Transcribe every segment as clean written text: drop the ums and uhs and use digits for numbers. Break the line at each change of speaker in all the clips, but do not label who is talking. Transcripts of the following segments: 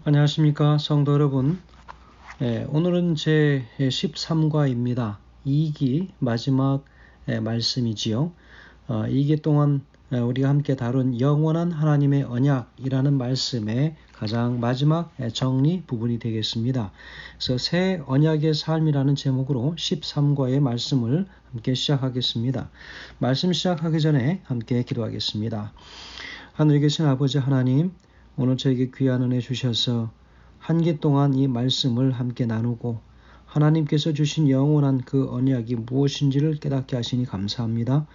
안녕하십니까 성도 여러분. 오늘은 제 13과입니다. 2기 마지막 말씀이지요. 2기 동안 우리가 함께 다룬 영원한 하나님의 언약이라는 말씀의 가장 마지막 정리 부분이 되겠습니다. 그래서 새 언약의 삶이라는 제목으로 13과의 말씀을 함께 시작하겠습니다. 말씀 시작하기 전에 함께 기도하겠습니다. 하늘에 계신 아버지 하나님, 오늘 저에게 귀한 은혜 주셔서 한 기 동안 이 말씀을 함께 나누고 하나님께서 주신 영원한 그 언약이 무엇인지를 깨닫게 하시니 감사합니다.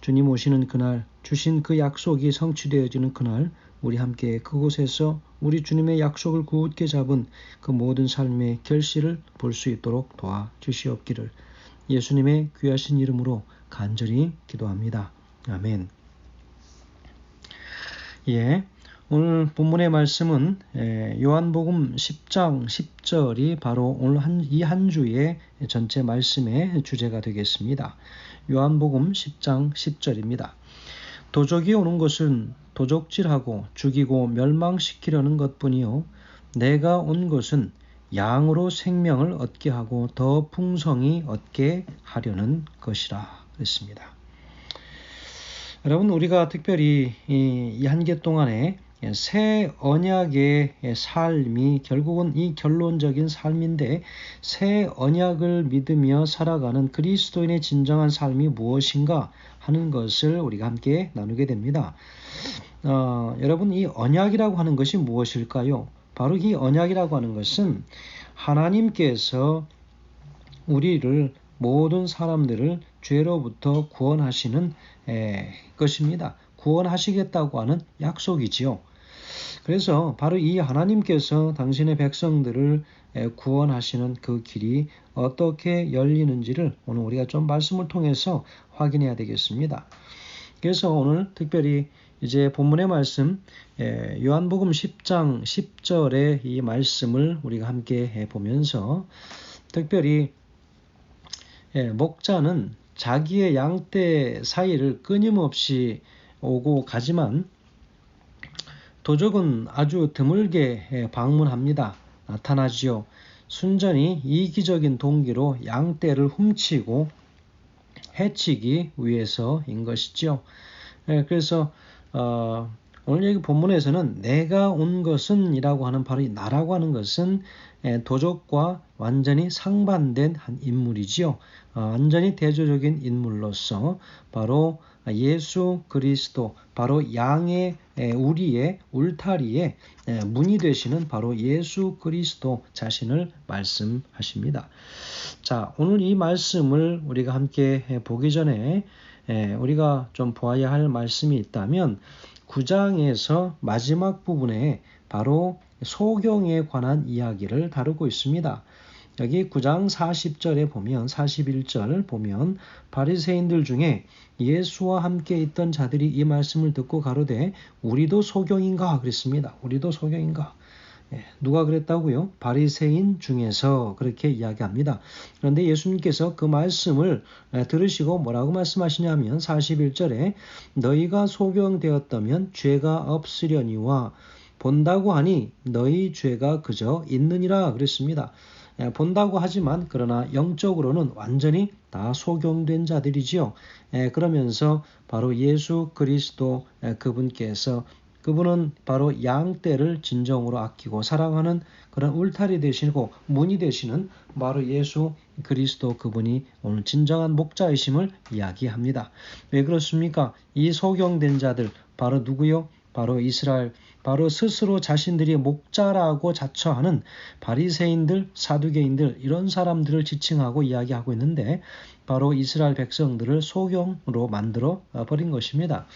주님 오시는 그날, 주신 그 약속이 성취되어지는 그날, 우리 함께 그곳에서 우리 주님의 약속을 굳게 잡은 그 모든 삶의 결실을 볼 수 있도록 도와주시옵기를 예수님의 귀하신 이름으로 간절히 기도합니다. 아멘. 오늘 본문의 말씀은 요한복음 10장 10절이 바로 오늘 이 한 주의 전체 말씀의 주제가 되겠습니다. 요한복음 10장 10절입니다. 도적이 오는 것은 도적질하고 죽이고 멸망시키려는 것뿐이요 내가 온 것은 양으로 생명을 얻게 하고 더 풍성히 얻게 하려는 것이라 그랬습니다. 여러분, 우리가 특별히 이 한 개 동안에 새 언약의 삶이 결국은 이 결론적인 삶인데, 새 언약을 믿으며 살아가는 그리스도인의 진정한 삶이 무엇인가 하는 것을 우리가 함께 나누게 됩니다. 여러분, 이 언약이라고 하는 것이 무엇일까요? 바로 이 언약이라고 하는 것은 하나님께서 우리를, 모든 사람들을 죄로부터 구원하시는 것입니다. 구원하시겠다고 하는 약속이지요. 그래서 바로 이 하나님께서 당신의 백성들을 구원하시는 그 길이 어떻게 열리는지를 오늘 우리가 좀 말씀을 통해서 확인해야 되겠습니다. 그래서 오늘 특별히 이제 본문의 말씀 요한복음 10장 10절의 이 말씀을 우리가 함께 보면서, 특별히 목자는 자기의 양떼 사이를 끊임없이 오고 가지만 도적은 아주 드물게 방문합니다. 나타나지요. 순전히 이기적인 동기로 양떼를 훔치고 해치기 위해서인 것이죠. 그래서 오늘 여기 본문에서는 내가 온 것은 이라고 하는 바로 이 나라고 하는 것은 도적과 완전히 상반된 한 인물이지요. 완전히 대조적인 인물로서 바로 예수 그리스도, 바로 양의 우리의 울타리에 문이 되시는 바로 예수 그리스도 자신을 말씀하십니다. 자, 오늘 이 말씀을 우리가 함께 보기 전에 우리가 좀 보아야 할 말씀이 있다면 9장에서 마지막 부분에 바로 소경에 관한 이야기를 다루고 있습니다. 여기 9장 40절에 보면, 41절 보면 바리새인들 중에 예수와 함께 있던 자들이 이 말씀을 듣고 가로되 우리도 소경인가 그랬습니다. 우리도 소경인가. 누가 그랬다고요? 바리새인 중에서 그렇게 이야기합니다. 그런데 예수님께서 그 말씀을 들으시고 뭐라고 말씀하시냐면 41절에 너희가 소경되었다면 죄가 없으려니와 본다고 하니 너희 죄가 그저 있느니라 그랬습니다. 본다고 하지만 그러나 영적으로는 완전히 다 소경된 자들이지요. 그러면서 바로 예수 그리스도 그분은 바로 양떼를 진정으로 아끼고 사랑하는 그런 울타리 되시고 문이 되시는 바로 예수 그리스도, 그분이 오늘 진정한 목자이심을 이야기합니다. 왜 그렇습니까? 이 소경된 자들 바로 누구요? 바로 이스라엘, 바로 스스로 자신들이 목자라고 자처하는 바리새인들, 사두개인들, 이런 사람들을 지칭하고 이야기하고 있는데, 바로 이스라엘 백성들을 소경으로 만들어 버린 것입니다.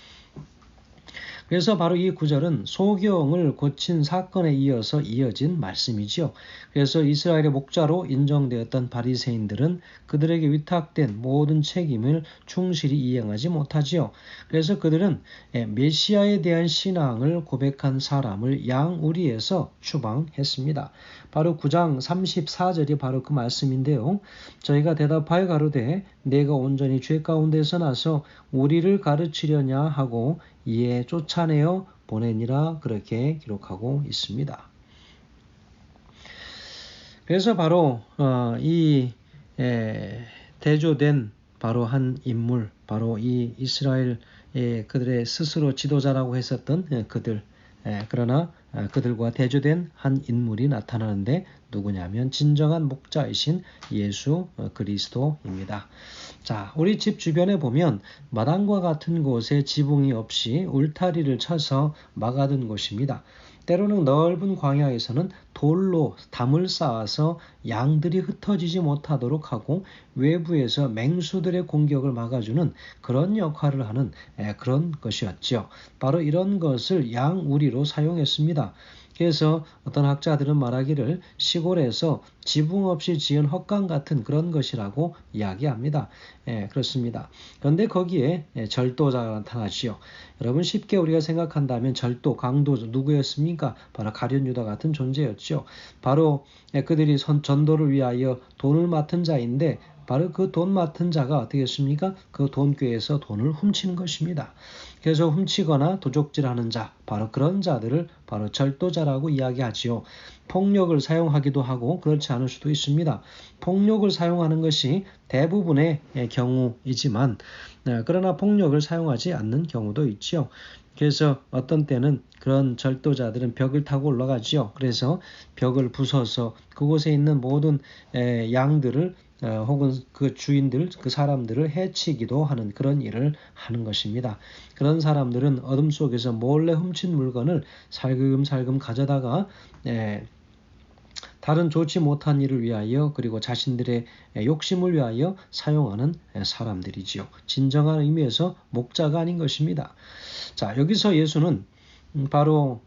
그래서 바로 이 구절은 소경을 고친 사건에 이어서 이어진 말씀이지요. 그래서 이스라엘의 목자로 인정되었던 바리새인들은 그들에게 위탁된 모든 책임을 충실히 이행하지 못하지요. 그래서 그들은 메시아에 대한 신앙을 고백한 사람을 양우리에서 추방했습니다. 바로 9장 34절이 바로 그 말씀인데요. 저희가 대답하여 가로되 내가 온전히 죄 가운데서 나서 우리를 가르치려냐 하고 이에 쫓아내어 보내니라, 그렇게 기록하고 있습니다. 그래서 바로 이 대조된 바로 한 인물, 바로 이 이스라엘 그들의 스스로 지도자라고 했었던 그들, 그러나 그들과 대조된 한 인물이 나타나는데 누구냐면 진정한 목자이신 예수 그리스도입니다. 자, 우리 집 주변에 보면 마당과 같은 곳에 지붕이 없이 울타리를 쳐서 막아둔 곳입니다. 때로는 넓은 광야에서는 돌로 담을 쌓아서 양들이 흩어지지 못하도록 하고 외부에서 맹수들의 공격을 막아주는 그런 역할을 하는 그런 것이었죠. 바로 이런 것을 양우리로 사용했습니다. 그래서 어떤 학자들은 말하기를 시골에서 지붕 없이 지은 헛강 같은 그런 것이라고 이야기합니다. 그렇습니다. 그런데 거기에 절도자가 나타나지요. 여러분 쉽게 우리가 생각한다면 절도, 강도 누구였습니까? 바로 가룟 유다 같은 존재였죠. 바로 그들이 전도를 위하여 돈을 맡은 자인데 바로 그 돈 맡은 자가 어떻게 했습니까? 그 돈꾀에서 돈을 훔치는 것입니다. 그래서 훔치거나 도적질하는 자, 바로 그런 자들을 바로 절도자라고 이야기하지요. 폭력을 사용하기도 하고 그렇지 않을 수도 있습니다. 폭력을 사용하는 것이 대부분의 경우이지만 그러나 폭력을 사용하지 않는 경우도 있죠. 그래서 어떤 때는 그런 절도자들은 벽을 타고 올라가지요. 그래서 벽을 부숴서 그곳에 있는 모든 양들을 혹은 그 주인들, 그 사람들을 해치기도 하는 그런 일을 하는 것입니다. 그런 사람들은 어둠 속에서 몰래 훔친 물건을 살금살금 가져다가 다른 좋지 못한 일을 위하여 그리고 자신들의 욕심을 위하여 사용하는 사람들이지요. 진정한 의미에서 목자가 아닌 것입니다. 자, 여기서 예수는 바로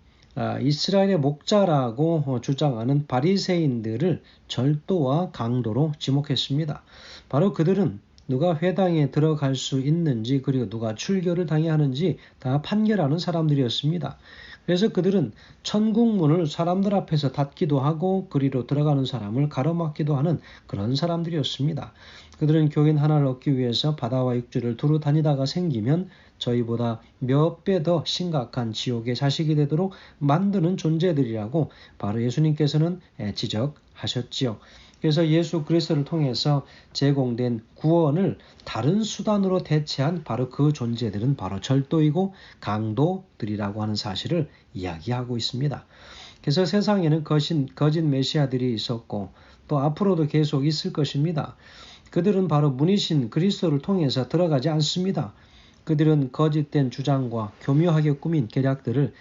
이스라엘의 목자라고 주장하는 바리새인들을 절도와 강도로 지목했습니다. 바로 그들은 누가 회당에 들어갈 수 있는지 그리고 누가 출교를 당해야 하는지 다 판결하는 사람들이었습니다. 그래서 그들은 천국문을 사람들 앞에서 닫기도 하고 그리로 들어가는 사람을 가로막기도 하는 그런 사람들이었습니다. 그들은 교인 하나를 얻기 위해서 바다와 육지를 두루 다니다가 생기면 저희보다 몇 배 더 심각한 지옥의 자식이 되도록 만드는 존재들이라고 바로 예수님께서는 지적하셨지요. 그래서 예수 그리스도를 통해서 제공된 구원을 다른 수단으로 대체한 바로 그 존재들은 바로 절도이고 강도들이라고 하는 사실을 이야기하고 있습니다. 그래서 세상에는 거짓 메시아들이 있었고 또 앞으로도 계속 있을 것입니다. 그들은 바로 문이신 그리스도를 통해서 들어가지 않습니다. 그들은 거짓된 주장과 교묘하게 꾸민 계략들을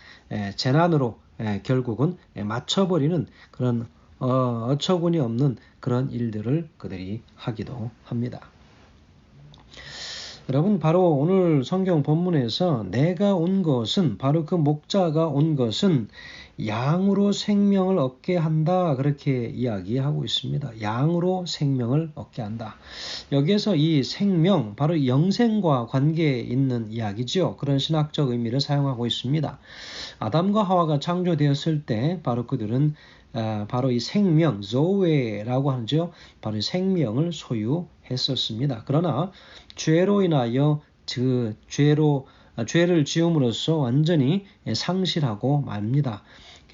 재난으로 결국은 맞춰버리는 그런 어처구니 없는 그런 일들을 그들이 하기도 합니다. 여러분 바로 오늘 성경 본문에서 내가 온 것은 바로 그 목자가 온 것은 양으로 생명을 얻게 한다 그렇게 이야기하고 있습니다. 양으로 생명을 얻게 한다. 여기에서 이 생명 바로 영생과 관계에 있는 이야기죠. 그런 신학적 의미를 사용하고 있습니다. 아담과 하와가 창조되었을 때 바로 그들은 바로 이 생명, 조웨라고 하죠. 바로 생명을 소유했었습니다. 그러나 죄로 인하여 죄를 지음으로써 완전히 상실하고 맙니다.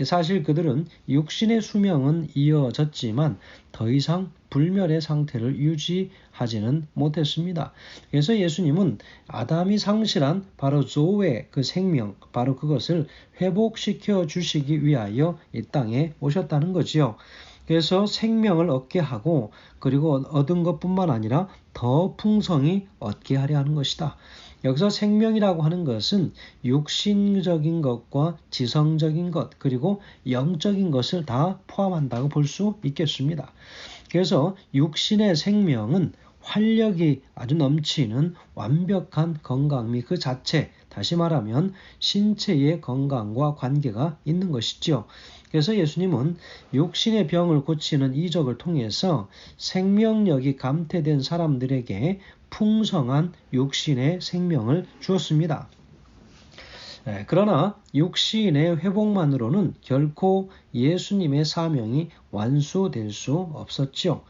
사실 그들은 육신의 수명은 이어졌지만 더 이상 불멸의 상태를 유지하지는 못했습니다. 그래서 예수님은 아담이 상실한 바로 조의 그 생명, 바로 그것을 회복시켜 주시기 위하여 이 땅에 오셨다는 거지요. 그래서 생명을 얻게 하고 그리고 얻은 것뿐만 아니라 더 풍성히 얻게 하려 하는 것이다. 여기서 생명이라고 하는 것은 육신적인 것과 지성적인 것 그리고 영적인 것을 다 포함한다고 볼 수 있겠습니다. 그래서 육신의 생명은 활력이 아주 넘치는 완벽한 건강 및 그 자체, 다시 말하면 신체의 건강과 관계가 있는 것이죠. 그래서 예수님은 육신의 병을 고치는 이적을 통해서 생명력이 감퇴된 사람들에게 풍성한 육신의 생명을 주었습니다. 그러나 육신의 회복만으로는 결코 예수님의 사명이 완수될 수 없었죠.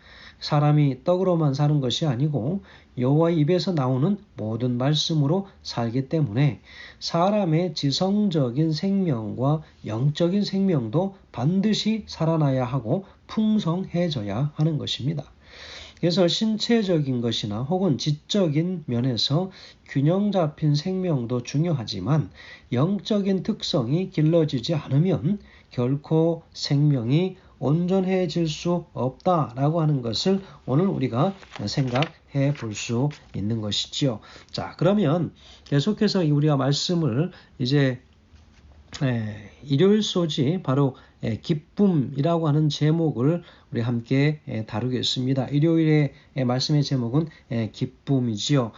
사람이 떡으로만 사는 것이 아니고 여호와의 입에서 나오는 모든 말씀으로 살기 때문에 사람의 지성적인 생명과 영적인 생명도 반드시 살아나야 하고 풍성해져야 하는 것입니다. 그래서 신체적인 것이나 혹은 지적인 면에서 균형 잡힌 생명도 중요하지만 영적인 특성이 길러지지 않으면 결코 생명이 온전해질 수 없다라고 하는 것을 오늘 우리가 생각해 볼 수 있는 것이지요. 자, 그러면 계속해서 우리가 말씀을 이제 일요일 소지 바로 기쁨이라고 하는 제목을 우리 함께 다루겠습니다. 일요일의 말씀의 제목은 기쁨이지요.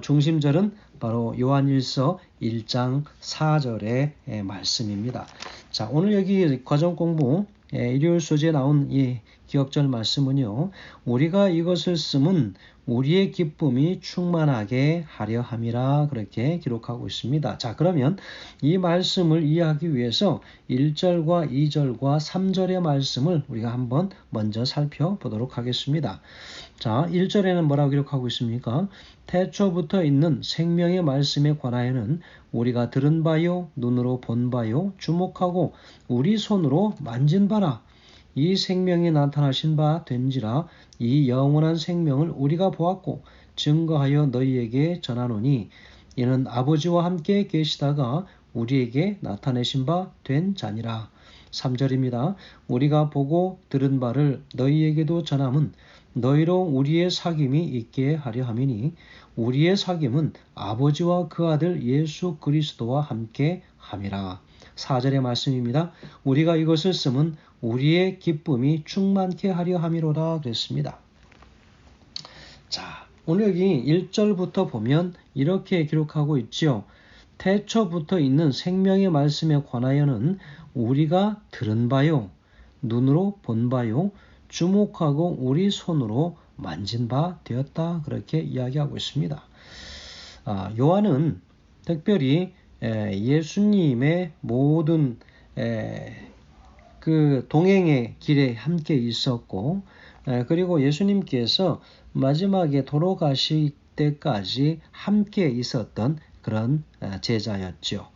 중심절은 바로 요한일서 1장 4절의 말씀입니다. 자, 오늘 여기 과정 공부 일요일 소지에 나온 이 기억절 말씀은요. 우리가 이것을 쓰면 우리의 기쁨이 충만하게 하려 함이라 그렇게 기록하고 있습니다. 자, 그러면 이 말씀을 이해하기 위해서 1절과 2절과 3절의 말씀을 우리가 한번 먼저 살펴보도록 하겠습니다. 자, 1절에는 뭐라고 기록하고 있습니까? 태초부터 있는 생명의 말씀에 관하여는 우리가 들은 바요, 눈으로 본 바요, 주목하고 우리 손으로 만진 바라. 이 생명이 나타나신 바 된지라. 이 영원한 생명을 우리가 보았고 증거하여 너희에게 전하노니 이는 아버지와 함께 계시다가 우리에게 나타내신 바 된 자니라. 3절입니다. 우리가 보고 들은 바를 너희에게도 전함은 너희로 우리의 사귐이 있게 하려 함이니 우리의 사귐은 아버지와 그 아들 예수 그리스도와 함께 함이라. 4절의 말씀입니다. 우리가 이것을 쓰면 우리의 기쁨이 충만케 하려 함이로다 그랬습니다. 자, 오늘 여기 1절부터 보면 이렇게 기록하고 있죠. 태초부터 있는 생명의 말씀에 관하여는 우리가 들은 바요, 눈으로 본 바요, 주목하고 우리 손으로 만진 바 되었다 그렇게 이야기하고 있습니다. 요한은 특별히 예수님의 모든 그 동행의 길에 함께 있었고 그리고 예수님께서 마지막에 돌아가실 때까지 함께 있었던 그런 제자였죠.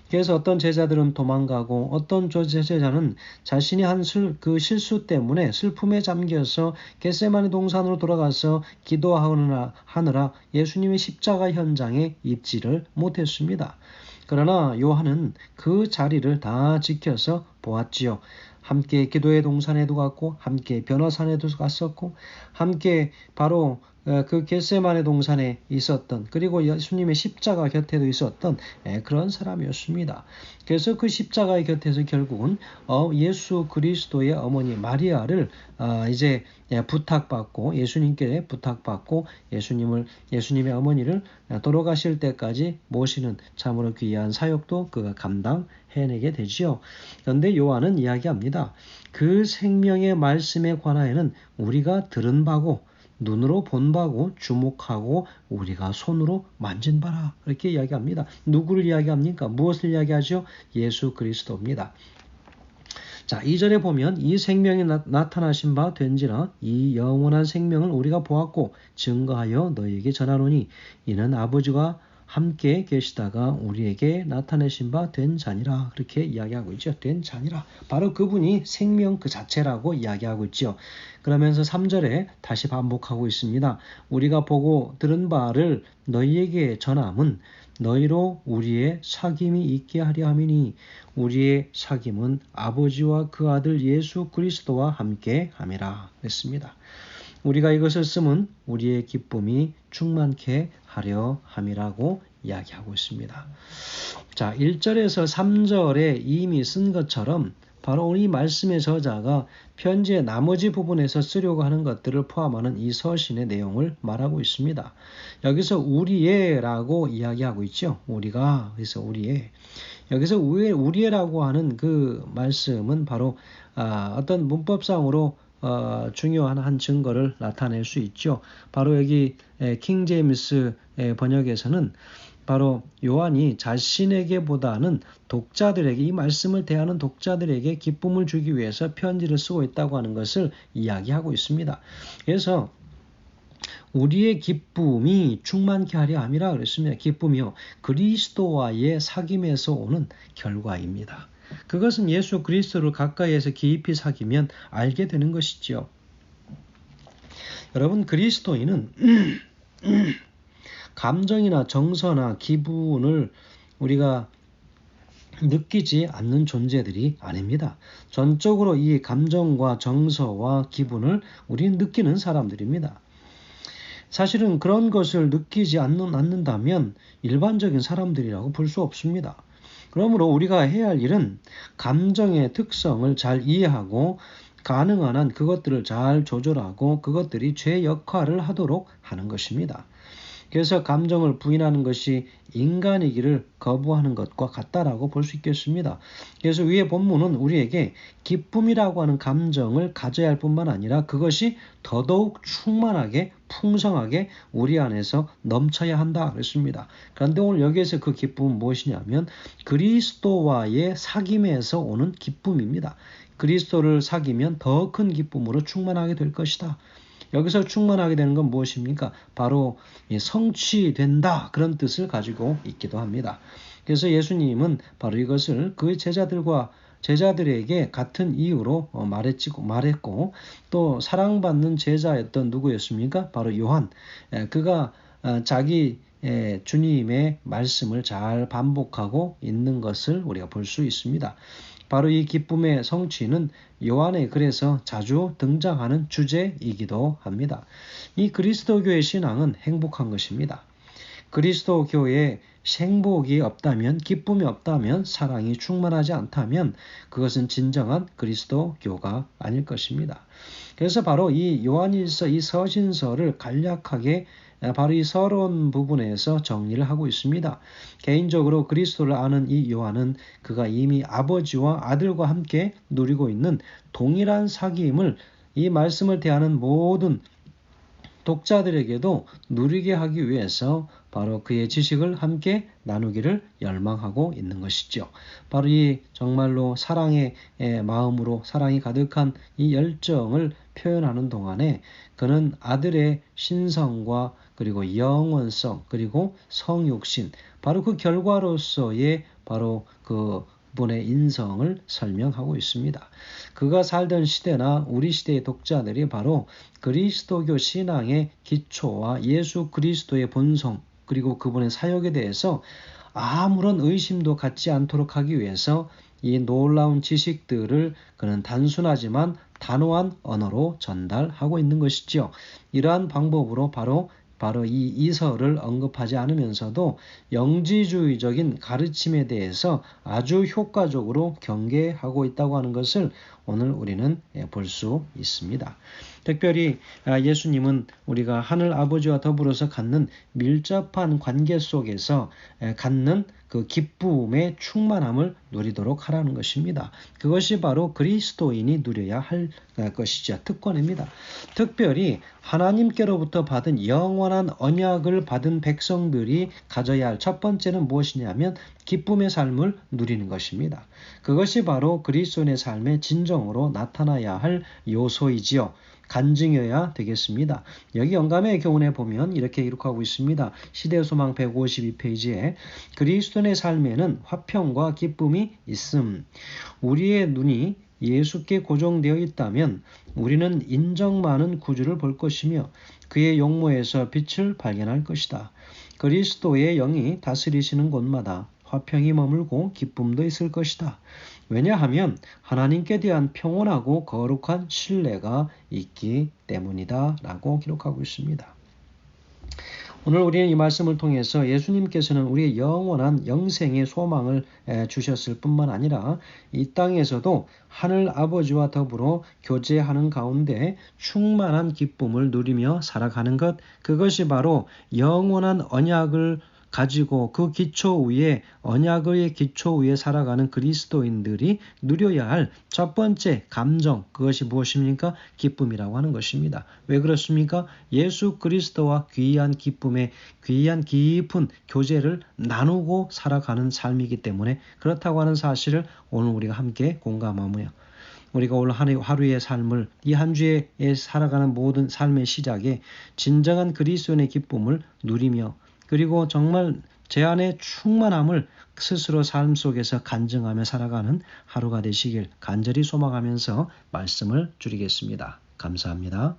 그래서 어떤 제자들은 도망가고 어떤 제자는 자신이 한 그 실수 때문에 슬픔에 잠겨서 겟세마네 동산으로 돌아가서 기도하느라 예수님의 십자가 현장에 입지를 못했습니다. 그러나 요한은 그 자리를 다 지켜서 보았지요. 함께 기도의 동산에도 갔고 함께 변화산에도 갔었고 함께 바로 그 겟세마네 동산에 있었던 그리고 예수님의 십자가 곁에도 있었던 그런 사람이었습니다. 그래서 그 십자가의 곁에서 결국은 예수 그리스도의 어머니 마리아를 이제 부탁받고 예수님께 부탁받고 예수님의 어머니를 돌아가실 때까지 모시는 참으로 귀한 사역도 그가 감당해내게 되지요. 그런데 요한은 이야기합니다. 그 생명의 말씀에 관하여는 우리가 들은 바고 눈으로 본 바고 주목하고 우리가 손으로 만진 바라 그렇게 이야기합니다. 누구를 이야기합니까? 무엇을 이야기하죠? 예수 그리스도입니다. 자, 2절에 보면 이 생명이 나타나신 바 된지라 이 영원한 생명을 우리가 보았고 증거하여 너희에게 전하노니 이는 아버지가 함께 계시다가 우리에게 나타내신 바 된 자니라 그렇게 이야기하고 있죠. 된 자니라. 바로 그분이 생명 그 자체라고 이야기하고 있죠. 그러면서 3절에 다시 반복하고 있습니다. 우리가 보고 들은 바를 너희에게 전함은 너희로 우리의 사귐이 있게 하려 함이니 우리의 사귐은 아버지와 그 아들 예수 그리스도와 함께 함이라 했습니다. 우리가 이것을 쓰면 우리의 기쁨이 충만케 하려 함이라고 이야기하고 있습니다. 자, 1절에서 3절에 이미 쓴 것처럼 바로 이 말씀의 저자가 편지의 나머지 부분에서 쓰려고 하는 것들을 포함하는 이 서신의 내용을 말하고 있습니다. 여기서 우리의라고 이야기하고 있죠. 우리가 그래서 우리의 여기서 우리의라고 하는 그 말씀은 바로 어떤 문법상으로 중요한 한 증거를 나타낼 수 있죠. 바로 여기 킹 제임스 번역에서는 바로 요한이 자신에게보다는 독자들에게, 이 말씀을 대하는 독자들에게 기쁨을 주기 위해서 편지를 쓰고 있다고 하는 것을 이야기하고 있습니다. 그래서 우리의 기쁨이 충만케 하려 함이라 그랬습니다. 기쁨이요, 그리스도와의 사귐에서 오는 결과입니다. 그것은 예수 그리스도를 가까이에서 깊이 사귀면 알게 되는 것이지요. 여러분, 그리스도인은 감정이나 정서나 기분을 우리가 느끼지 않는 존재들이 아닙니다. 전적으로 이 감정과 정서와 기분을 우리는 느끼는 사람들입니다. 사실은 그런 것을 느끼지 않는다면 일반적인 사람들이라고 볼 수 없습니다. 그러므로 우리가 해야 할 일은 감정의 특성을 잘 이해하고 가능한 한 그것들을 잘 조절하고 그것들이 제 역할을 하도록 하는 것입니다. 그래서 감정을 부인하는 것이 인간이기를 거부하는 것과 같다라고 볼 수 있겠습니다. 그래서 위의 본문은 우리에게 기쁨이라고 하는 감정을 가져야 할 뿐만 아니라 그것이 더더욱 충만하게 풍성하게 우리 안에서 넘쳐야 한다 그랬습니다. 그런데 오늘 여기에서 그 기쁨은 무엇이냐면 그리스도와의 사귐에서 오는 기쁨입니다. 그리스도를 사귀면 더 큰 기쁨으로 충만하게 될 것이다. 여기서 충만하게 되는 건 무엇입니까? 바로 성취된다, 그런 뜻을 가지고 있기도 합니다. 그래서 예수님은 바로 이것을 그 제자들에게 같은 이유로 말했고 또 사랑받는 제자였던 누구였습니까? 바로 요한. 그가 자기 주님의 말씀을 잘 반복하고 있는 것을 우리가 볼 수 있습니다. 바로 이 기쁨의 성취는 요한의 글에서 자주 등장하는 주제이기도 합니다. 이 그리스도교의 신앙은 행복한 것입니다. 그리스도교의 행복이 없다면, 기쁨이 없다면, 사랑이 충만하지 않다면 그것은 진정한 그리스도교가 아닐 것입니다. 그래서 바로 이 요한일서, 이 서신서를 간략하게 바로 이 서론 부분에서 정리를 하고 있습니다. 개인적으로 그리스도를 아는 이 요한은 그가 이미 아버지와 아들과 함께 누리고 있는 동일한 사귐을 이 말씀을 대하는 모든 독자들에게도 누리게 하기 위해서 바로 그의 지식을 함께 나누기를 열망하고 있는 것이죠. 바로 이 정말로 사랑의 마음으로 사랑이 가득한 이 열정을 표현하는 동안에 그는 아들의 신성과 그리고 영원성 그리고 성육신, 바로 그 결과로서의 바로 그 분의 인성을 설명하고 있습니다. 그가 살던 시대나 우리 시대의 독자들이 바로 그리스도교 신앙의 기초와 예수 그리스도의 본성 그리고 그분의 사역에 대해서 아무런 의심도 갖지 않도록 하기 위해서 이 놀라운 지식들을 그는 단순하지만 단호한 언어로 전달하고 있는 것이죠. 이러한 방법으로 바로 이 이서를 언급하지 않으면서도 영지주의적인 가르침에 대해서 아주 효과적으로 경계하고 있다고 하는 것을 오늘 우리는 볼 수 있습니다. 특별히 예수님은 우리가 하늘 아버지와 더불어서 갖는 밀접한 관계 속에서 갖는 그 기쁨의 충만함을 누리도록 하라는 것입니다. 그것이 바로 그리스도인이 누려야 할 것이죠. 특권입니다. 특별히 하나님께로부터 받은 영원한 언약을 받은 백성들이 가져야 할 첫 번째는 무엇이냐면 기쁨의 삶을 누리는 것입니다. 그것이 바로 그리스도인의 삶의 진정으로 나타나야 할 요소이지요. 간증이어야 되겠습니다. 여기 영감의 교훈에 보면 이렇게 기록하고 있습니다. 시대소망 152페이지에 그리스도인의 삶에는 화평과 기쁨이 있음. 우리의 눈이 예수께 고정되어 있다면 우리는 인정 많은 구주를 볼 것이며 그의 용모에서 빛을 발견할 것이다. 그리스도의 영이 다스리시는 곳마다 화평이 머물고 기쁨도 있을 것이다. 왜냐하면 하나님께 대한 평온하고 거룩한 신뢰가 있기 때문이다 라고 기록하고 있습니다. 오늘 우리는 이 말씀을 통해서 예수님께서는 우리의 영원한 영생의 소망을 주셨을 뿐만 아니라 이 땅에서도 하늘 아버지와 더불어 교제하는 가운데 충만한 기쁨을 누리며 살아가는 것, 그것이 바로 영원한 언약을 가지고 그 기초 위에 언약의 기초 위에 살아가는 그리스도인들이 누려야 할 첫 번째 감정, 그것이 무엇입니까? 기쁨이라고 하는 것입니다. 왜 그렇습니까? 예수 그리스도와 귀한 기쁨에 귀한 깊은 교제를 나누고 살아가는 삶이기 때문에 그렇다고 하는 사실을 오늘 우리가 함께 공감하며 우리가 오늘 하루의 삶을 이 한 주에 살아가는 모든 삶의 시작에 진정한 그리스도인의 기쁨을 누리며 그리고 정말 제 안의 충만함을 스스로 삶 속에서 간증하며 살아가는 하루가 되시길 간절히 소망하면서 말씀을 줄이겠습니다. 감사합니다.